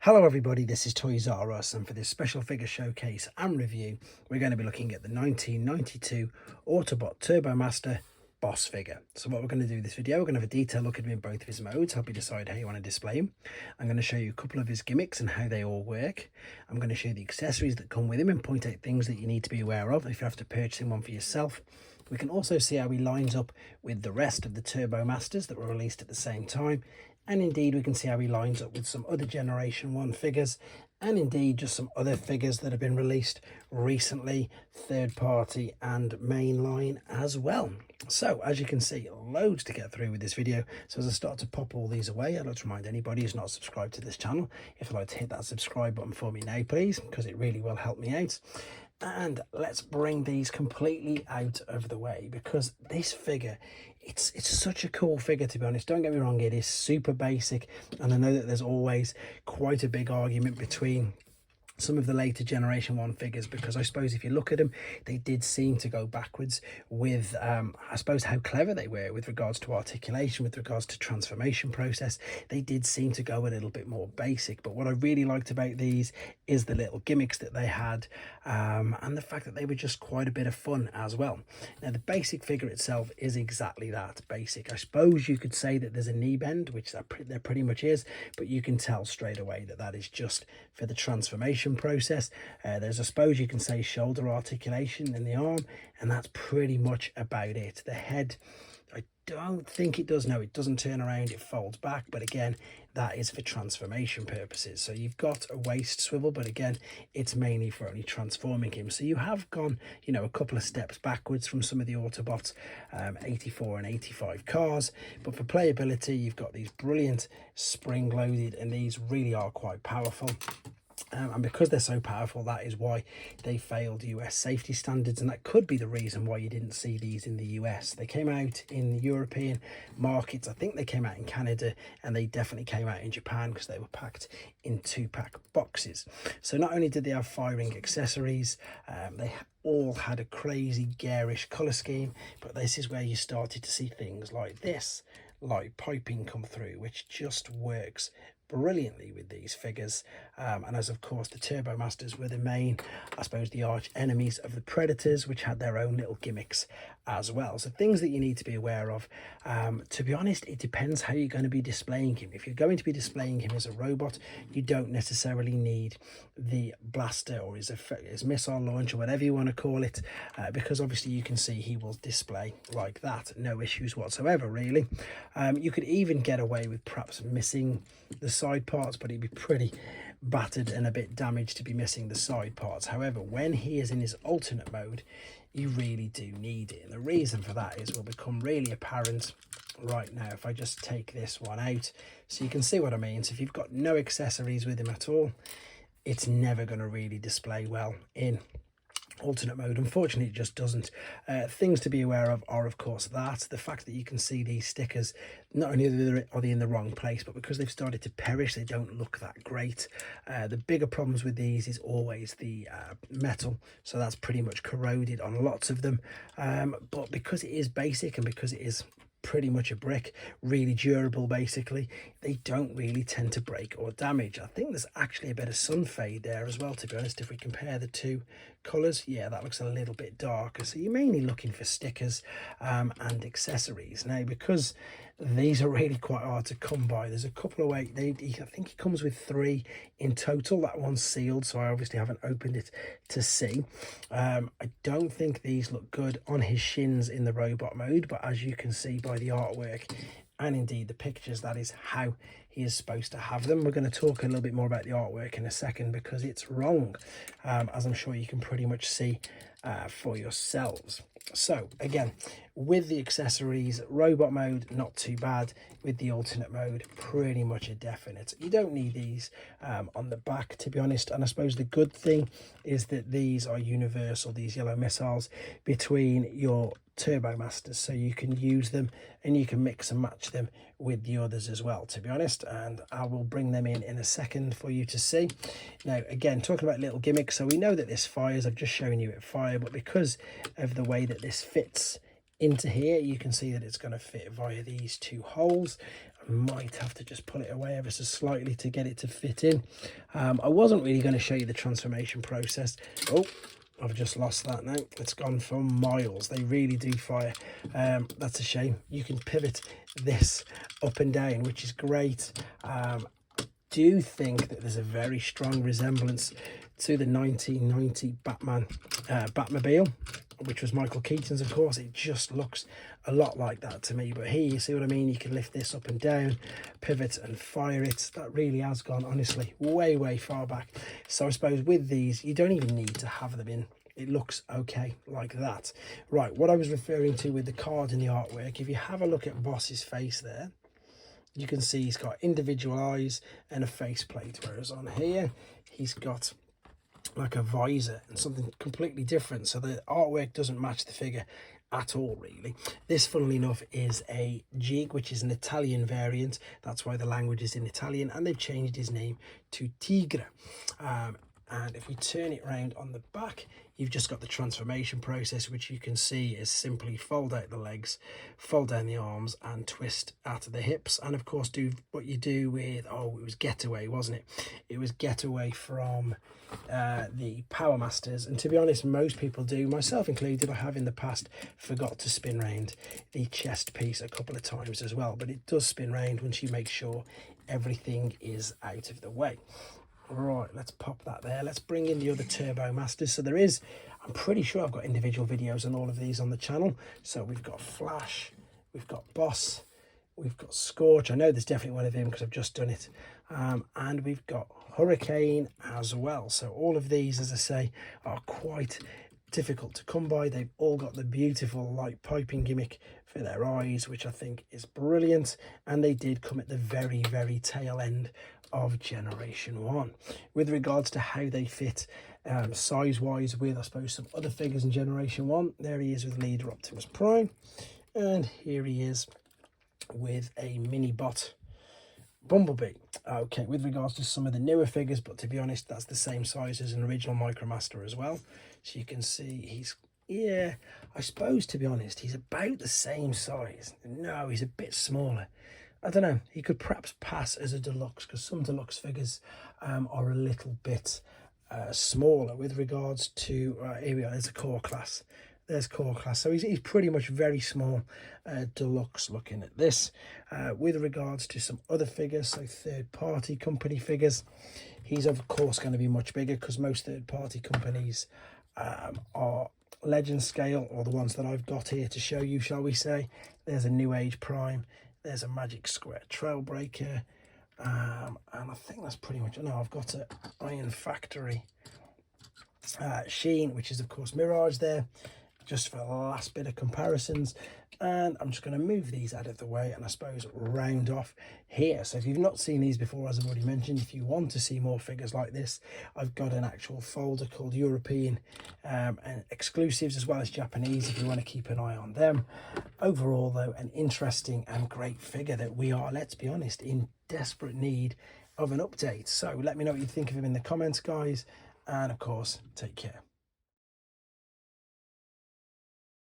Hello everybody, this is Toys R Us, and for this special figure showcase and review we're going to be looking at the 1992 Autobot Turbomaster boss figure. So what we're going to do in this video, we're going to have a detailed look at him in both of his modes, help you decide how you want to display him. I'm going to show you a couple of his gimmicks and how they all work. I'm going to show you the accessories that come with him and point out things that you need to be aware of if you have to purchase one for yourself. We can also see how he lines up with the rest of the Turbomasters that were released at the same time, and indeed we can see how he lines up with some other Generation 1 figures, and indeed just some other figures that have been released recently, third party and mainline as well. So as you can see, loads to get through with this video. So as I start to pop all these away, I'd like to remind anybody who's not subscribed to this channel, if you'd like to hit that subscribe button for me now please, because it really will help me out. And let's bring these completely out of the way, because this figure, it's such a cool figure, to be honest. Don't get me wrong, it is super basic, and I know that there's always quite a big argument between some of the later Generation 1 figures, because I suppose if you look at them, they did seem to go backwards with I suppose how clever they were with regards to articulation, with regards to transformation process. They did seem to go a little bit more basic, but what I really liked about these is the little gimmicks that they had, and the fact that they were just quite a bit of fun as well. Now the basic figure itself is exactly that, basic. I suppose you could say that there's a knee bend, which there pretty much is, but you can tell straight away that that is just for the transformation process. There's, I suppose you can say, shoulder articulation in the arm, and that's pretty much about it. The head, I don't think it does. No, it doesn't turn around, it folds back, but again, that is for transformation purposes. So you've got a waist swivel, but again, it's mainly for only transforming him. So you have gone, you know, a couple of steps backwards from some of the Autobots 84 and 85 cars, but for playability, you've got these brilliant spring loaded, and these really are quite powerful. And because they're so powerful, that is why they failed US safety standards, and that could be the reason why you didn't see these in the US. They came out in the European markets, I think they came out in Canada, and they definitely came out in Japan because they were packed in 2-pack boxes. So not only did they have firing accessories, they all had a crazy garish colour scheme, but this is where you started to see things like this, like piping come through, which just works brilliantly with these figures. And as of course the Turbomasters were the main, I suppose, the arch enemies of the Predators, which had their own little gimmicks as well. So things that you need to be aware of. To be honest, it depends how you're going to be displaying him. If you're going to be displaying him as a robot, you don't necessarily need the blaster or his missile launcher, whatever you want to call it, because obviously you can see he will display like that, no issues whatsoever really. You could even get away with perhaps missing the side parts, but it'd be pretty battered and a bit damaged to be missing the side parts. However, when he is in his alternate mode, you really do need it, and the reason for that will become really apparent right now if I just take this one out, so you can see what I mean. So if you've got no accessories with him at all, it's never going to really display well in alternate mode. Unfortunately, it just doesn't. Things to be aware of are, of course, that the fact that you can see these stickers, not only are they in the wrong place, but because they've started to perish, they don't look that great. The bigger problems with these is always the metal, so that's pretty much corroded on lots of them. But because it is basic, and because it is pretty much a brick, really durable basically, they don't really tend to break or damage. I think there's actually a bit of sun fade there as well, to be honest. If we compare the two colours, yeah, that looks a little bit darker. So you're mainly looking for stickers and accessories. Now, because these are really quite hard to come by, there's a couple of ways. I think it comes with 3 in total. That one's sealed, so I obviously haven't opened it to see. I don't think these look good on his shins in the robot mode, but as you can see by the artwork and indeed the pictures, that is how he is supposed to have them. We're going to talk a little bit more about the artwork in a second, because it's wrong, as I'm sure you can pretty much see for yourselves. So again, with the accessories, robot mode not too bad. With the alternate mode, pretty much a definite. You don't need these on the back, to be honest. And I suppose the good thing is that these are universal, these yellow missiles, between your Turbomasters, so you can use them and you can mix and match them with the others as well, to be honest. And I will bring them in a second for you to see. Now again, talking about little gimmicks, so we know that this fires. I've just shown you it fire, but because of the way that this fits into here, you can see that it's going to fit via these 2 holes. Might have to just pull it away ever so slightly to get it to fit in. I wasn't really going to show you the transformation process. Oh, I've just lost that now. It's gone for miles. They really do fire. That's a shame. You can pivot this up and down, which is great. Do think that there's a very strong resemblance to the 1990 Batmobile, which was Michael Keaton's, of course. It just looks a lot like that to me. But here, you see what I mean? You can lift this up and down, pivot and fire it. That really has gone, honestly, way far back. So I suppose with these, you don't even need to have them in. It looks okay like that. Right, what I was referring to with the card and the artwork, if you have a look at Boss's face there, you can see he's got individual eyes and a faceplate, whereas on here he's got like a visor and something completely different. So the artwork doesn't match the figure at all, really. This, funnily enough, is a jig, which is an Italian variant. That's why the language is in Italian, and they've changed his name to Tigre. And if we turn it around on the back, you've just got the transformation process, which you can see is simply fold out the legs, fold down the arms, and twist at the hips. And of course, do what you do with, oh, it was Getaway, wasn't it? It was Getaway from the Power Masters. And to be honest, most people do, myself included. I have in the past forgot to spin round the chest piece a couple of times as well. But it does spin round once you make sure everything is out of the way. Right, let's pop that there. Let's bring in the other Turbo Masters. So there is, I'm pretty sure I've got individual videos on all of these on the channel. So we've got Flash, we've got Boss, we've got Scorch. I know there's definitely one of him because I've just done it. And we've got Hurricane as well. So all of these, as I say, are quite difficult to come by. They've all got the beautiful light piping gimmick for their eyes, which I think is brilliant. And they did come at the very tail end of Generation 1. With regards to how they fit size wise with, I suppose, some other figures in Generation 1, there he is with Leader Optimus Prime, and here he is with a mini bot Bumblebee. Okay, with regards to some of the newer figures, but to be honest, that's the same size as an original Micromaster as well. So you can see he's, yeah, I suppose, to be honest, he's about the same size. No, he's a bit smaller. I don't know, he could perhaps pass as a deluxe, because some deluxe figures are a little bit smaller with regards to, here we are, there's a core class. There's core class. So he's pretty much very small deluxe looking at this. With regards to some other figures, so third-party company figures, he's of course going to be much bigger because most third-party companies are legend scale, or the ones that I've got here to show you, shall we say. There's a New Age Prime. There's a Magic Square Trailbreaker. And I think that's pretty much, no, I've got an Iron Factory Sheen, which is of course Mirage there, just for the last bit of comparisons. And I'm just going to move these out of the way and I suppose round off here. So if you've not seen these before, as I've already mentioned, if you want to see more figures like this, I've got an actual folder called European and exclusives, as well as Japanese, if you want to keep an eye on them. Overall though, an interesting and great figure that we are, let's be honest, in desperate need of an update. So let me know what you think of him in the comments, guys, and of course, take care.